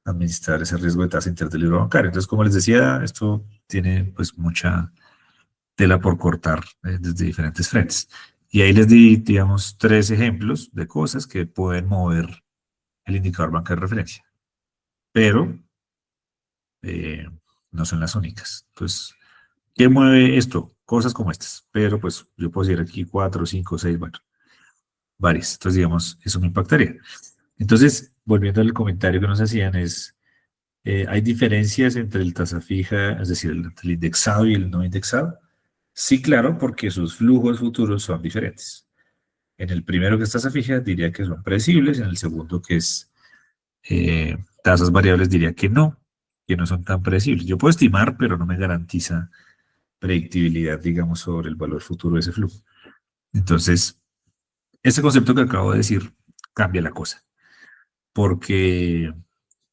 administrar ese riesgo de tasa de interés del libro bancario. Entonces, como les decía, esto tiene pues mucha tela por cortar desde diferentes frentes. Y ahí les di, digamos, 3 ejemplos de cosas que pueden mover el indicador bancario de referencia. Pero eh, no son las únicas. Entonces, ¿qué mueve esto? Cosas como estas. Pero pues yo puedo decir aquí 4, 5, 6, bueno, varias. Entonces, digamos, eso me impactaría. Entonces, volviendo al comentario que nos hacían, ¿hay diferencias entre el tasa fija, es decir, el indexado y el no indexado? Sí, claro, porque sus flujos futuros son diferentes. En el primero que es tasa fija diría que son predecibles, en el segundo que es tasas variables diría que no son tan predecibles. Yo puedo estimar, pero no me garantiza predictibilidad, digamos, sobre el valor futuro de ese flujo. Entonces, ese concepto que acabo de decir cambia la cosa, porque,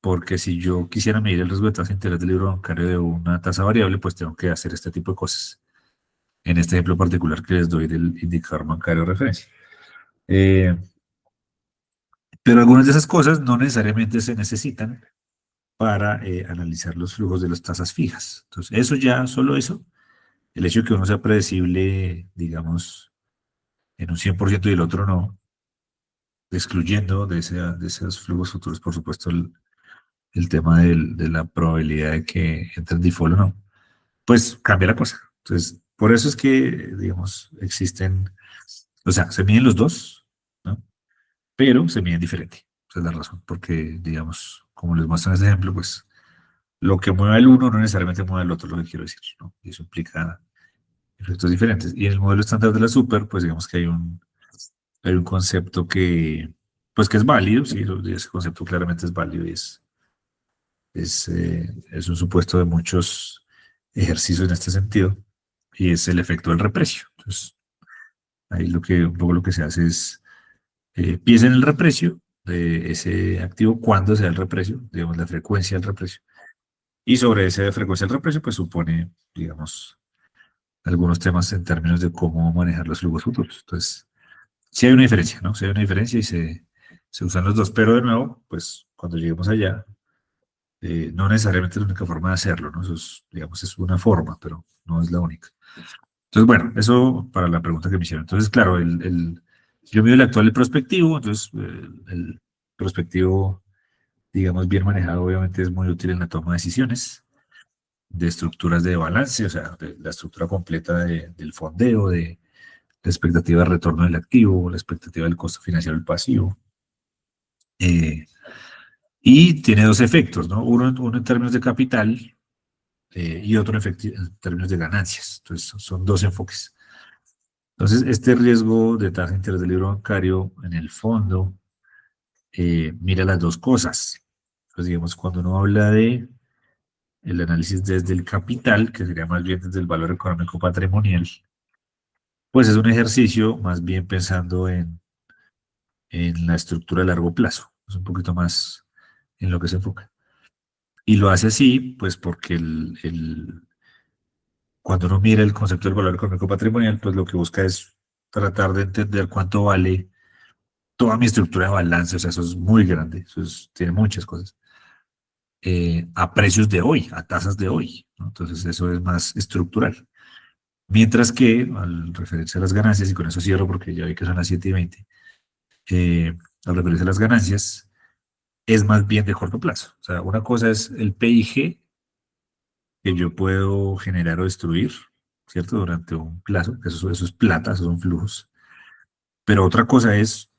porque si yo quisiera medir el riesgo de tasa de interés del libro bancario de una tasa variable, pues tengo que hacer este tipo de cosas. En este ejemplo particular que les doy del indicador bancario de referencia. Eh, pero algunas de esas cosas no necesariamente se necesitan para analizar los flujos de las tasas fijas. Entonces, eso ya, solo eso, el hecho de que uno sea predecible, digamos, en un 100% y el otro no, excluyendo de esos flujos futuros, por supuesto, el tema de la probabilidad de que entre en default o no, pues cambia la cosa. Entonces, por eso es que, digamos, existen, o sea, se miden los dos, ¿no? Pero se miden diferente. Esa es la razón, porque, digamos, como les muestro en este ejemplo, pues lo que mueve el uno no necesariamente mueve el otro, lo que quiero decir, ¿no? Y eso implica efectos diferentes. Y en el modelo estándar de la super, pues digamos que hay un concepto que, pues que es válido, sí, ese concepto claramente es válido y es un supuesto de muchos ejercicios en este sentido, y es el efecto del reprecio. Entonces, ahí un poco lo que se hace es, piensa en el reprecio de ese activo, cuándo se da el reprecio, digamos, la frecuencia del reprecio. Y sobre esa frecuencia del reprecio, pues supone, digamos, algunos temas en términos de cómo manejar los flujos futuros. Entonces, sí hay una diferencia, ¿no? Sí hay una diferencia y se usan los dos, pero de nuevo, pues cuando lleguemos allá, no necesariamente es la única forma de hacerlo, ¿no? Eso es, digamos, es una forma, pero no es la única. Entonces, bueno, eso para la pregunta que me hicieron. Entonces, claro, yo mido el actual y el prospectivo, entonces el prospectivo, digamos, bien manejado, obviamente es muy útil en la toma de decisiones de estructuras de balance, o sea, de la estructura completa del fondeo, de la expectativa de retorno del activo, la expectativa del costo financiero del pasivo. Y tiene dos efectos, ¿no? Uno en términos de capital y otro en términos de ganancias. Entonces, son dos enfoques. Entonces, este riesgo de tasa de interés del libro bancario, en el fondo, mira las dos cosas. Pues, digamos, cuando uno habla de el análisis desde el capital, que sería más bien desde el valor económico patrimonial, pues es un ejercicio más bien pensando en la estructura a largo plazo. Es un poquito más en lo que se enfoca. Y lo hace así, pues porque cuando uno mira el concepto del valor económico patrimonial, pues lo que busca es tratar de entender cuánto vale toda mi estructura de balance. O sea, eso es muy grande, tiene muchas cosas. A precios de hoy, a tasas de hoy, ¿no? Entonces eso es más estructural. Mientras que, al referirse a las ganancias, y con eso cierro porque ya vi que son las 7:20, al referirse a las ganancias, es más bien de corto plazo. O sea, una cosa es el PIG que yo puedo generar o destruir, ¿cierto? Durante un plazo, eso es plata, esos son flujos. Pero otra cosa es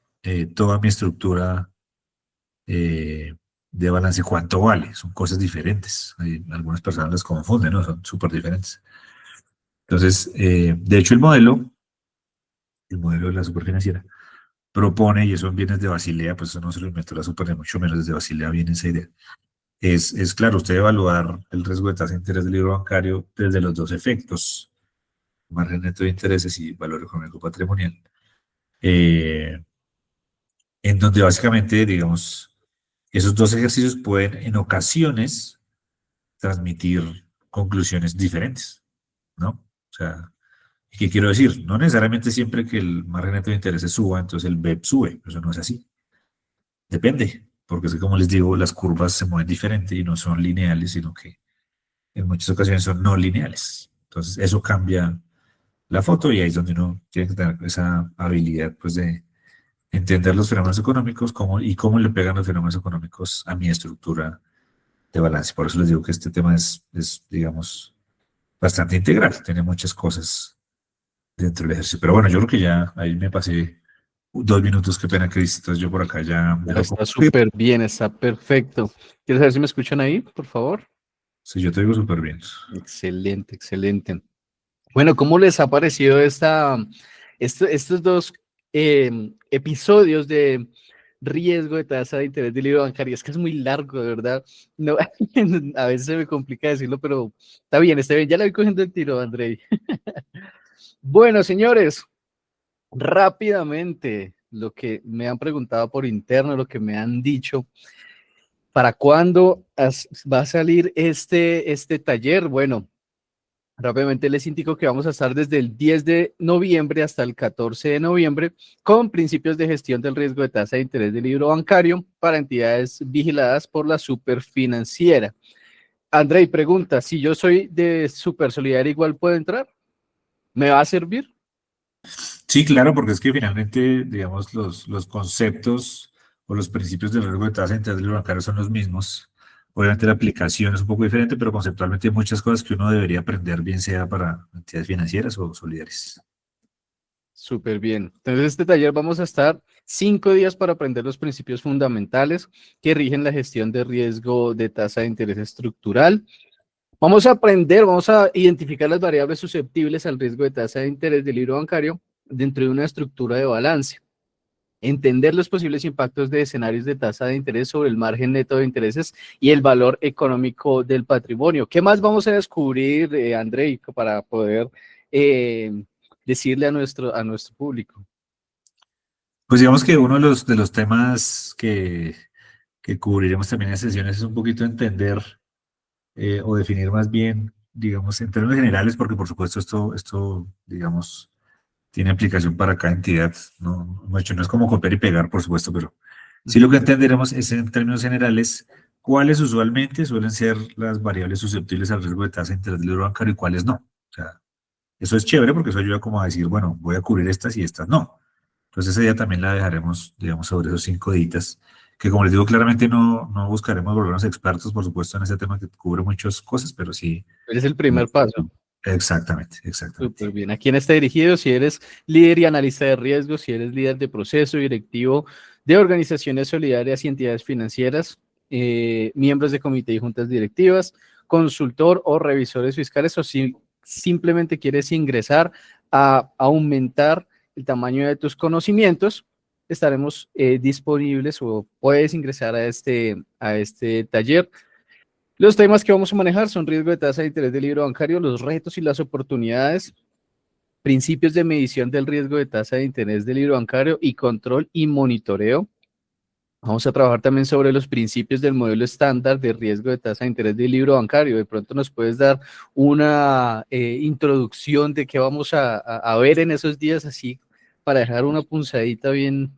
toda mi estructura eh, de balance, ¿cuánto vale? Son cosas diferentes. Algunas personas las confunden, ¿no? Son súper diferentes. Entonces, de hecho, el modelo de la superfinanciera, propone, y eso en bienes de Basilea, pues eso no se lo inventó la super, ni mucho menos desde Basilea viene esa idea. Es claro, usted evaluar el riesgo de tasa de interés del libro bancario desde los dos efectos, margen neto de intereses y valor económico patrimonial, eh, en donde básicamente, digamos, esos dos ejercicios pueden en ocasiones transmitir conclusiones diferentes, ¿no? O sea, ¿qué quiero decir? No necesariamente siempre que el margen neto de intereses suba, entonces el BEP sube, eso no es así. Depende, porque es que como les digo, las curvas se mueven diferente y no son lineales, sino que en muchas ocasiones son no lineales. Entonces, eso cambia la foto y ahí es donde uno tiene que tener esa habilidad, pues, de entender los fenómenos económicos y cómo le pegan los fenómenos económicos a mi estructura de balance. Por eso les digo que este tema es digamos, bastante integral, tiene muchas cosas dentro del ejercicio. Pero bueno, yo creo que ya ahí me pasé 2 minutos, qué pena, Cris. Entonces yo por acá ya dejo Está concluir. súper bien, está perfecto. ¿Quieres saber si me escuchan ahí, por favor? Sí, yo te digo súper bien. Excelente, excelente. Bueno, ¿cómo les ha parecido estos dos episodios de riesgo de tasa de interés del libro bancario? Es que es muy largo, de verdad. No, a veces se me complica decirlo, pero está bien, está bien. Ya le voy cogiendo el tiro, Andrei. Bueno, señores, rápidamente, lo que me han preguntado por interno, lo que me han dicho. ¿Para cuándo va a salir este taller? Bueno, rápidamente les indico que vamos a estar desde el 10 de noviembre hasta el 14 de noviembre con principios de gestión del riesgo de tasa de interés del libro bancario para entidades vigiladas por la superfinanciera. Andrei pregunta, si yo soy de Super Solidaria, ¿igual puedo entrar? ¿Me va a servir? Sí, claro, porque es que finalmente, digamos, los conceptos o los principios del riesgo de tasa de interés del bancario son los mismos. Obviamente la aplicación es un poco diferente, pero conceptualmente hay muchas cosas que uno debería aprender, bien sea para entidades financieras o solidarias. Súper bien. Entonces, este taller vamos a estar 5 días para aprender los principios fundamentales que rigen la gestión de riesgo de tasa de interés estructural. Vamos a aprender, vamos a identificar las variables susceptibles al riesgo de tasa de interés del libro bancario dentro de una estructura de balance. Entender los posibles impactos de escenarios de tasa de interés sobre el margen neto de intereses y el valor económico del patrimonio. ¿Qué más vamos a descubrir, Andrei, para poder eh, decirle a nuestro público? Pues digamos que uno de los temas que cubriremos también en sesiones es un poquito entender o definir más bien, digamos, en términos generales, porque por supuesto digamos, tiene aplicación para cada entidad, ¿no? Mucho, no es como copiar y pegar, por supuesto, pero sí lo que entenderemos es en términos generales cuáles usualmente suelen ser las variables susceptibles al riesgo de tasa de interés del libro bancario y cuáles no. O sea, eso es chévere porque eso ayuda como a decir, bueno, voy a cubrir estas y estas no. Entonces esa día también la dejaremos, digamos, sobre esos 5 días, que como les digo, claramente no buscaremos volvernos expertos, por supuesto, en ese tema que cubre muchas cosas, pero sí. Es el primer paso. Exactamente, exactamente. Súper bien. ¿A quién está dirigido? Si eres líder y analista de riesgos, si eres líder de proceso, directivo de organizaciones solidarias y entidades financieras, miembros de comité y juntas directivas, consultor o revisores fiscales, o si simplemente quieres ingresar a aumentar el tamaño de tus conocimientos, estaremos disponibles o puedes ingresar a este taller. Los temas que vamos a manejar son riesgo de tasa de interés del libro bancario, los retos y las oportunidades, principios de medición del riesgo de tasa de interés del libro bancario y control y monitoreo. Vamos a trabajar también sobre los principios del modelo estándar de riesgo de tasa de interés del libro bancario. De pronto nos puedes dar una introducción de qué vamos a ver en esos días, así para dejar una punzadita bien,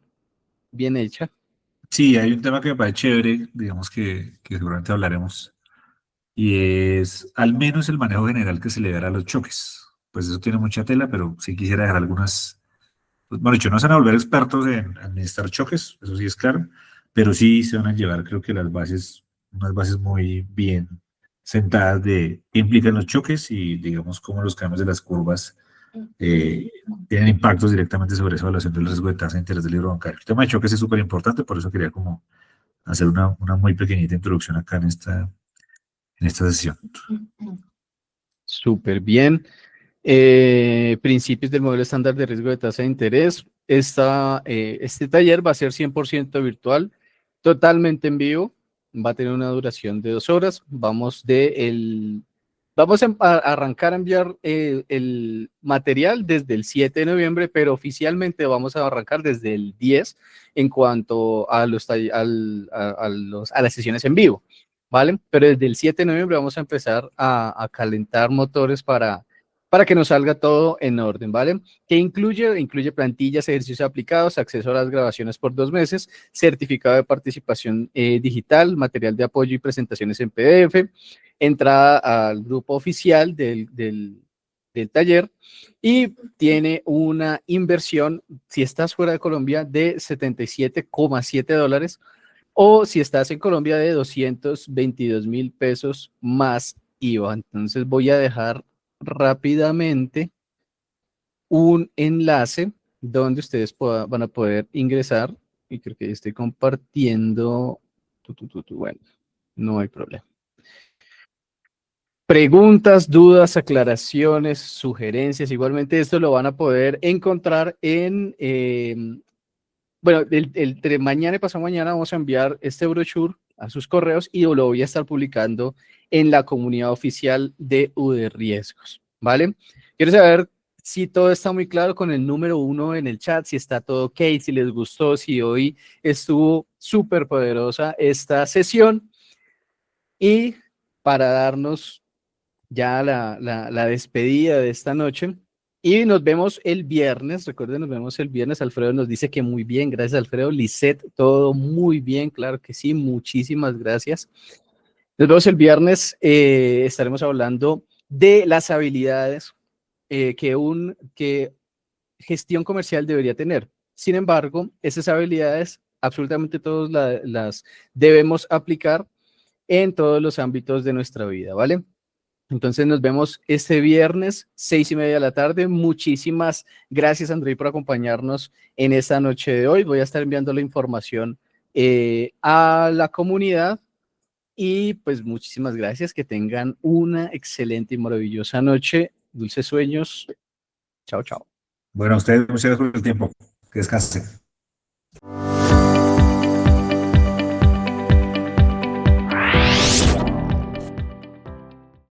bien hecha. Sí, hay un tema que me parece chévere, digamos que seguramente hablaremos, y es al menos el manejo general que se le dará a los choques. Pues eso tiene mucha tela, pero sí quisiera dejar algunas, pues, bueno, dicho, no se van a volver expertos en administrar choques, eso sí es claro, pero sí se van a llevar, creo que las bases, unas bases muy bien sentadas de qué implican los choques y, digamos, cómo los cambios de las curvas tienen impactos directamente sobre esa evaluación del riesgo de tasa de interés del libro bancario. El tema de choques es súper importante, por eso quería como hacer una muy pequeñita introducción acá en esta sesión. Súper bien. Principios del modelo estándar de riesgo de tasa de interés. Este taller va a ser 100% virtual, totalmente en vivo. Va a tener una duración de 2 horas. Vamos a arrancar a enviar el material desde el 7 de noviembre, pero oficialmente vamos a arrancar desde el 10 en cuanto a a las sesiones en vivo, ¿vale? Pero desde el 7 de noviembre vamos a empezar a calentar motores para que nos salga todo en orden, ¿vale? ¿Qué incluye? Incluye plantillas, ejercicios aplicados, acceso a las grabaciones por 2 meses, certificado de participación digital, material de apoyo y presentaciones en PDF, entrada al grupo oficial del taller y tiene una inversión, si estás fuera de Colombia, de $77,7 o si estás en Colombia de 222.000 pesos más IVA. Entonces voy a dejar rápidamente un enlace donde ustedes van a poder ingresar y creo que estoy compartiendo. Bueno, no hay problema. Preguntas, dudas, aclaraciones, sugerencias, igualmente esto lo van a poder encontrar bueno, entre mañana y pasado mañana vamos a enviar este brochure a sus correos y lo voy a estar publicando en la comunidad oficial de UD Riesgos, ¿vale? Quiero saber si todo está muy claro con el número 1 en el chat, si está todo ok, si les gustó, si hoy estuvo súper poderosa esta sesión. Y para darnos ya la despedida de esta noche. Y nos vemos el viernes, recuerden, nos vemos el viernes. Alfredo nos dice que muy bien, gracias Alfredo. Lisette, todo muy bien, claro que sí, muchísimas gracias. Nos vemos el viernes, estaremos hablando de las habilidades que gestión comercial debería tener. Sin embargo, esas habilidades absolutamente todos las debemos aplicar en todos los ámbitos de nuestra vida, ¿vale? Entonces nos vemos este viernes, 6:30 de la tarde. Muchísimas gracias, Andrei, por acompañarnos en esta noche de hoy. Voy a estar enviando la información a la comunidad y pues muchísimas gracias. Que tengan una excelente y maravillosa noche. Dulces sueños. Chao, chao. Bueno, a ustedes, muchas gracias por el tiempo. Que descansen.